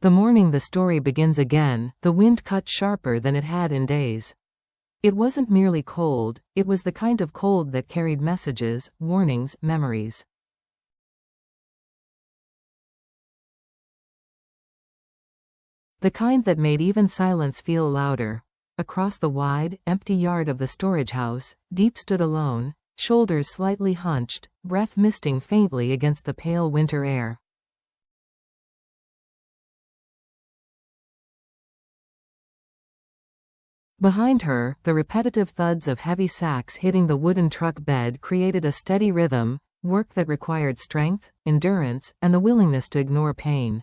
The morning the story begins again, the wind cut sharper than it had in days. It wasn't merely cold, it was the kind of cold that carried messages, warnings, memories. The kind that made even silence feel louder. Across the wide, empty yard of the storage house, Deep stood alone, shoulders slightly hunched, breath misting faintly against the pale winter air. Behind her, the repetitive thuds of heavy sacks hitting the wooden truck bed created a steady rhythm, work that required strength, endurance, and the willingness to ignore pain.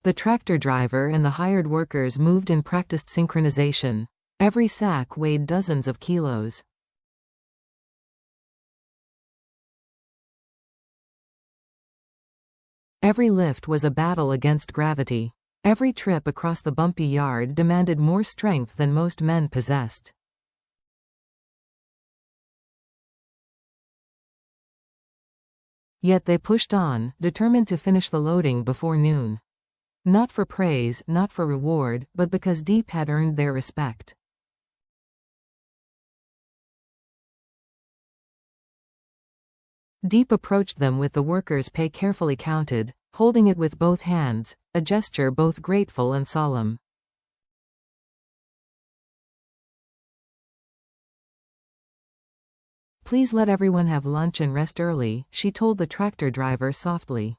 The tractor driver and the hired workers moved in practiced synchronization. Every sack weighed dozens of kilos. Every lift was a battle against gravity. Every trip across the bumpy yard demanded more strength than most men possessed. Yet they pushed on, determined to finish the loading before noon. Not for praise, not for reward, but because Deep had earned their respect. Deep approached them with the workers' pay carefully counted, holding it with both hands, a gesture both grateful and solemn. "Please let everyone have lunch and rest early," she told the tractor driver softly.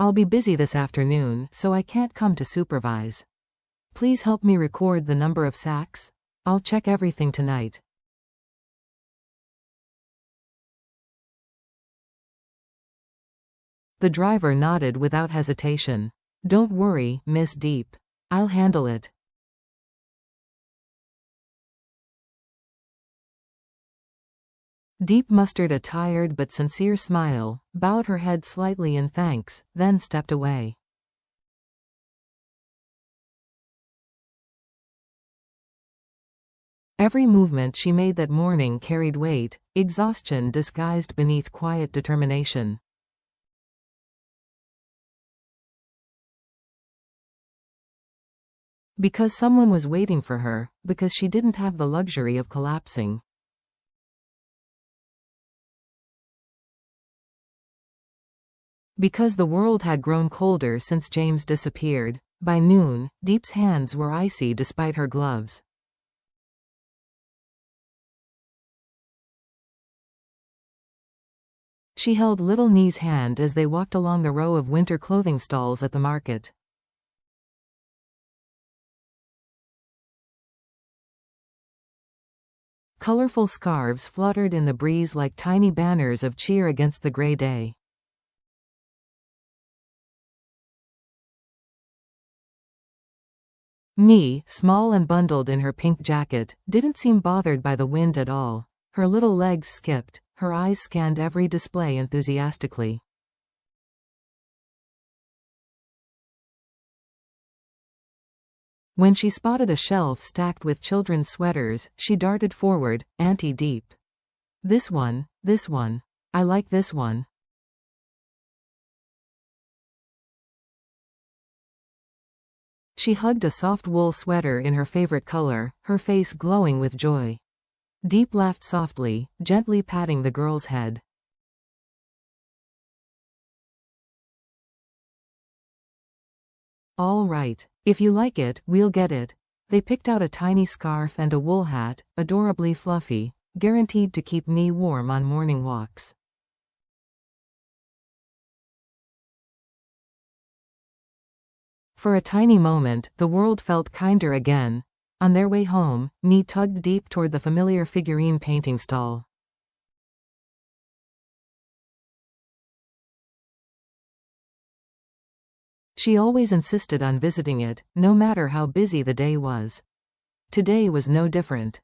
"I'll be busy this afternoon, so I can't come to supervise. Please help me record the number of sacks. I'll check everything tonight." The driver nodded without hesitation. "Don't worry, Miss Deep. I'll handle it." Deep mustered a tired but sincere smile, bowed her head slightly in thanks, then stepped away. Every movement she made that morning carried weight, exhaustion disguised beneath quiet determination. Because someone was waiting for her, because she didn't have the luxury of collapsing. Because the world had grown colder since James disappeared. By noon, Deep's hands were icy despite her gloves. She held little Nee's hand as they walked along the row of winter clothing stalls at the market. Colorful scarves fluttered in the breeze like tiny banners of cheer against the gray day. Nee, small and bundled in her pink jacket, didn't seem bothered by the wind at all. Her little legs skipped, her eyes scanned every display enthusiastically. When she spotted a shelf stacked with children's sweaters, she darted forward, "Auntie Deep. This one, I like this one." She hugged a soft wool sweater in her favorite color, her face glowing with joy. Deep laughed softly, gently patting the girl's head. "All right. If you like it, we'll get it." They picked out a tiny scarf and a wool hat, adorably fluffy, guaranteed to keep Nee warm on morning walks. For a tiny moment, the world felt kinder again. On their way home, Nee tugged Deep toward the familiar figurine painting stall. She always insisted on visiting it, no matter how busy the day was. Today was no different.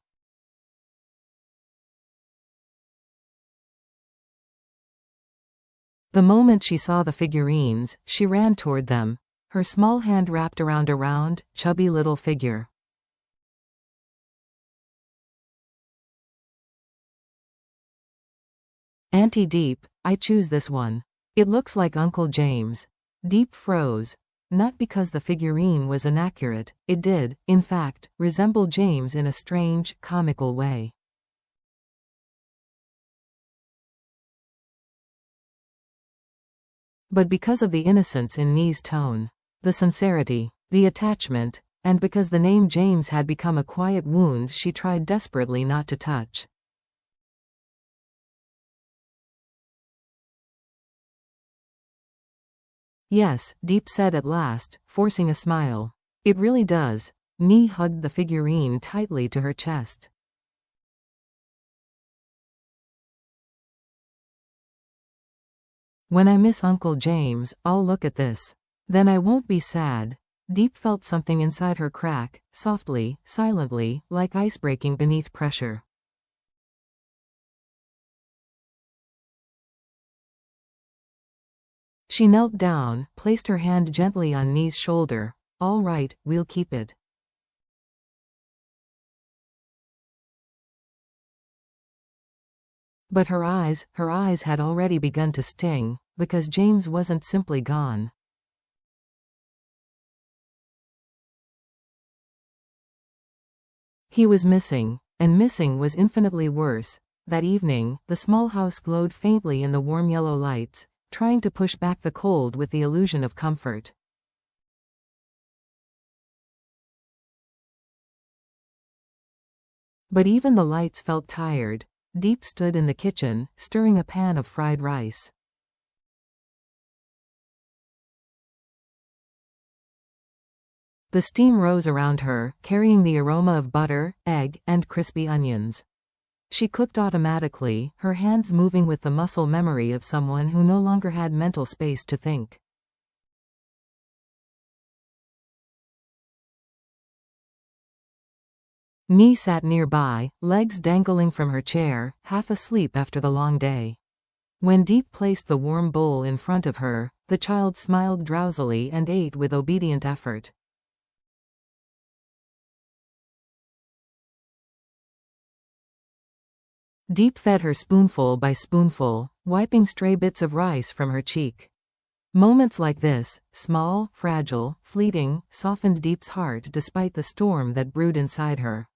The moment she saw the figurines, she ran toward them, her small hand wrapped around a round, chubby little figure. Auntie Deep, I choose this one. It looks like Uncle James. Deep froze. Not because the figurine was inaccurate, it did, in fact, resemble James in a strange, comical way. But because of the innocence in Nee's tone, the sincerity, the attachment, and because the name James had become a quiet wound she tried desperately not to touch. Yes, Deep said at last, forcing a smile. It really does. Nee hugged the figurine tightly to her chest. When I miss Uncle James, I'll look at this. Then I won't be sad. Deep felt something inside her crack, softly, silently, like ice breaking beneath pressure. She knelt down, placed her hand gently on Nee's shoulder. All right, we'll keep it. But her eyes had already begun to sting, because James wasn't simply gone. He was missing, and missing was infinitely worse. That evening, the small house glowed faintly in the warm yellow lights, trying to push back the cold with the illusion of comfort. But even the lights felt tired. Deep stood in the kitchen, stirring a pan of fried rice. The steam rose around her, carrying the aroma of butter, egg, and crispy onions. She cooked automatically, her hands moving with the muscle memory of someone who no longer had mental space to think. Nee sat nearby, legs dangling from her chair, half asleep after the long day. When Deep placed the warm bowl in front of her, the child smiled drowsily and ate with obedient effort. Deep fed her spoonful by spoonful, wiping stray bits of rice from her cheek. Moments like this, small, fragile, fleeting, softened Deep's heart despite the storm that brewed inside her.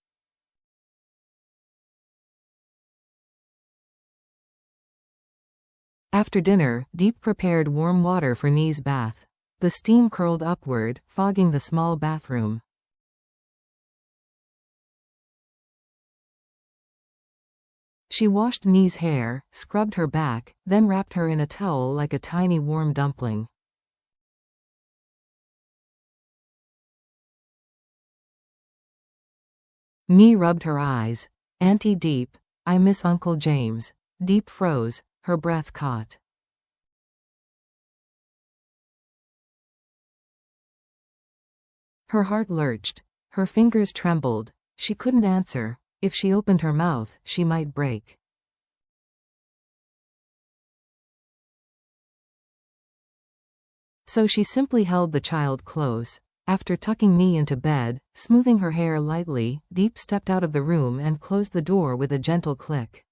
After dinner, Deep prepared warm water for Nee's bath. The steam curled upward, fogging the small bathroom. She washed Nee's hair, scrubbed her back, then wrapped her in a towel like a tiny warm dumpling. Nee rubbed her eyes. Auntie Deep, I miss Uncle James. Deep froze, her breath caught. Her heart lurched. Her fingers trembled. She couldn't answer. If she opened her mouth, she might break. So she simply held the child close. After tucking Nee into bed, smoothing her hair lightly, Deep stepped out of the room and closed the door with a gentle click.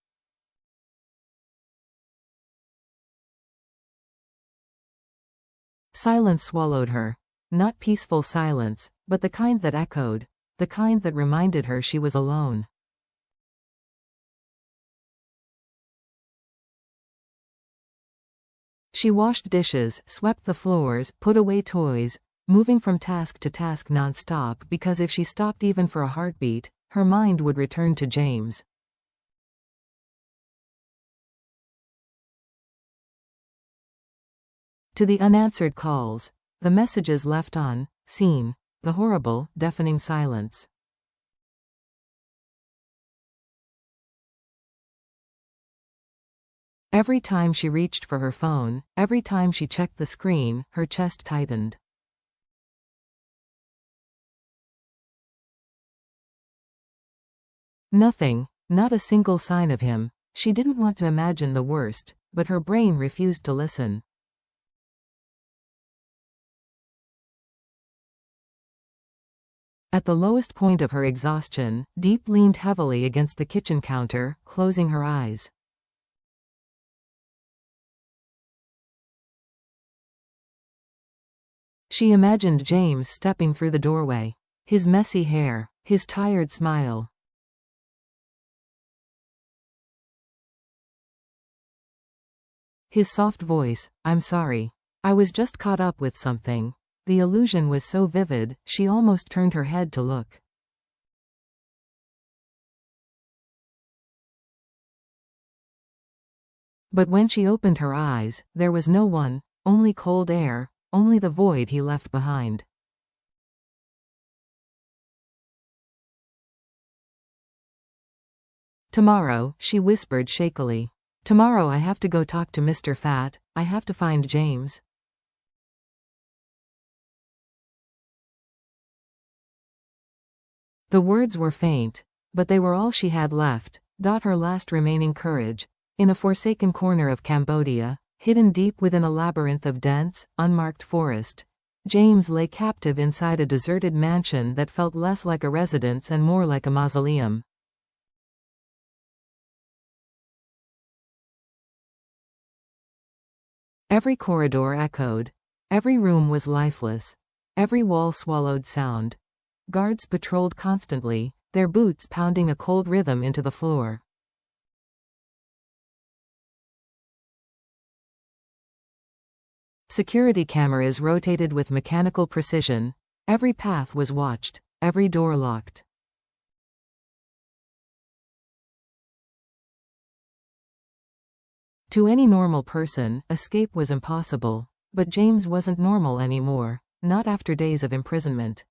Silence swallowed her. Not peaceful silence, but the kind that echoed, the kind that reminded her she was alone. She washed dishes, swept the floors, put away toys, moving from task to task non-stop because if she stopped even for a heartbeat, her mind would return to James. To the unanswered calls, the messages left unseen, the horrible, deafening silence. Every time she reached for her phone, every time she checked the screen, her chest tightened. Nothing, not a single sign of him. She didn't want to imagine the worst, but her brain refused to listen. At the lowest point of her exhaustion, Deep leaned heavily against the kitchen counter, closing her eyes. She imagined James stepping through the doorway. His messy hair, his tired smile. His soft voice, "I'm sorry. I was just caught up with something." The illusion was so vivid, she almost turned her head to look. But when she opened her eyes, there was no one, only cold air, only the void he left behind. "Tomorrow," she whispered shakily. "Tomorrow I have to go talk to Mr. Fat, I have to find James." The words were faint, but they were all she had left, her last remaining courage. In a forsaken corner of Cambodia, hidden deep within a labyrinth of dense, unmarked forest, James lay captive inside a deserted mansion that felt less like a residence and more like a mausoleum. Every corridor echoed. Every room was lifeless. Every wall swallowed sound. Guards patrolled constantly, their boots pounding a cold rhythm into the floor. Security cameras rotated with mechanical precision. Every path was watched, every door locked. To any normal person, escape was impossible. But James wasn't normal anymore, not after days of imprisonment.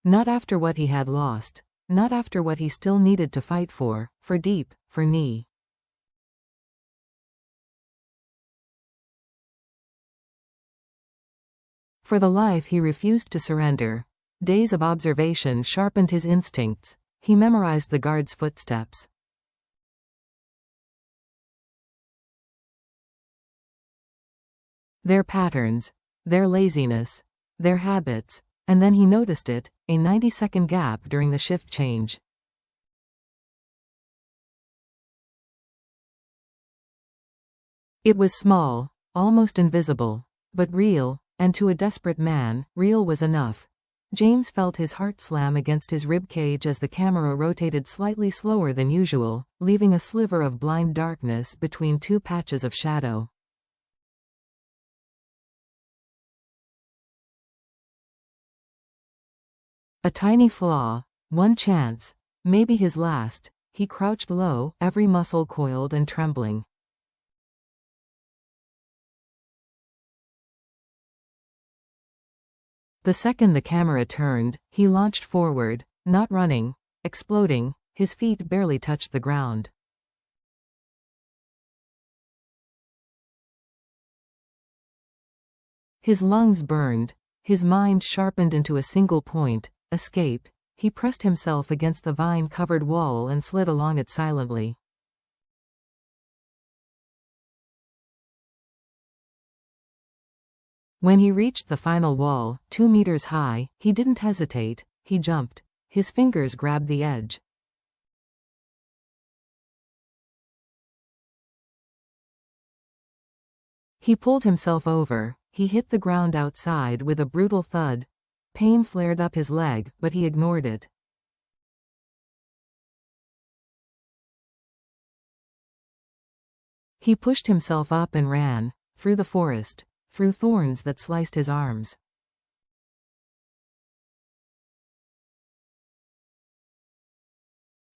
Not after what he had lost. Not after what he still needed to fight for Deep, for Nee. For the life he refused to surrender. Days of observation sharpened his instincts. He memorized the guards' footsteps. Their patterns. Their laziness. Their habits. And then he noticed it, a 90-second gap during the shift change. It was small, almost invisible, but real, and to a desperate man, real was enough. James felt his heart slam against his ribcage as the camera rotated slightly slower than usual, leaving a sliver of blind darkness between two patches of shadow. A tiny flaw, one chance, maybe his last. He crouched low, every muscle coiled and trembling. The second the camera turned, he launched forward, not running, exploding. His feet barely touched the ground. His lungs burned, his mind sharpened into a single point: escape. He pressed himself against the vine-covered wall and slid along it silently. When he reached the final wall, 2 meters high, he didn't hesitate, he jumped. His fingers grabbed the edge. He pulled himself over, he hit the ground outside with a brutal thud. Pain flared up his leg, but he ignored it. He pushed himself up and ran, through the forest, through thorns that sliced his arms.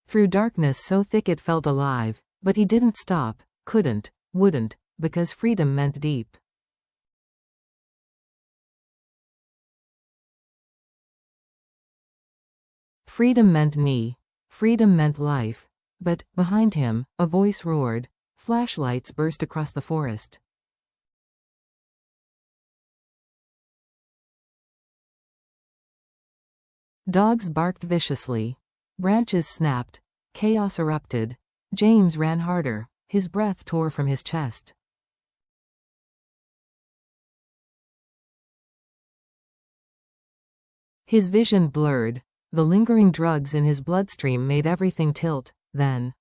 Through darkness so thick it felt alive, but he didn't stop, couldn't, wouldn't, because freedom meant deep. Freedom meant Nee. Freedom meant life. But, behind him, a voice roared. Flashlights burst across the forest. Dogs barked viciously. Branches snapped. Chaos erupted. James ran harder. His breath tore from his chest. His vision blurred. The lingering drugs in his bloodstream made everything tilt. Then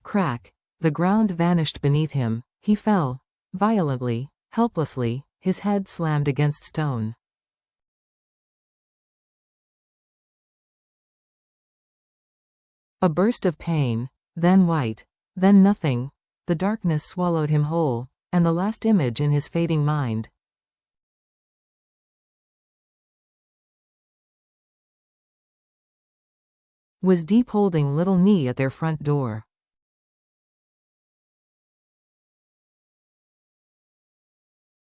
Crack. The ground vanished beneath him. He fell. Violently, helplessly, his head slammed against stone. A burst of pain, then white, then nothing. The darkness swallowed him whole, and the last image in his fading mind was Deep holding little Nie at their front door.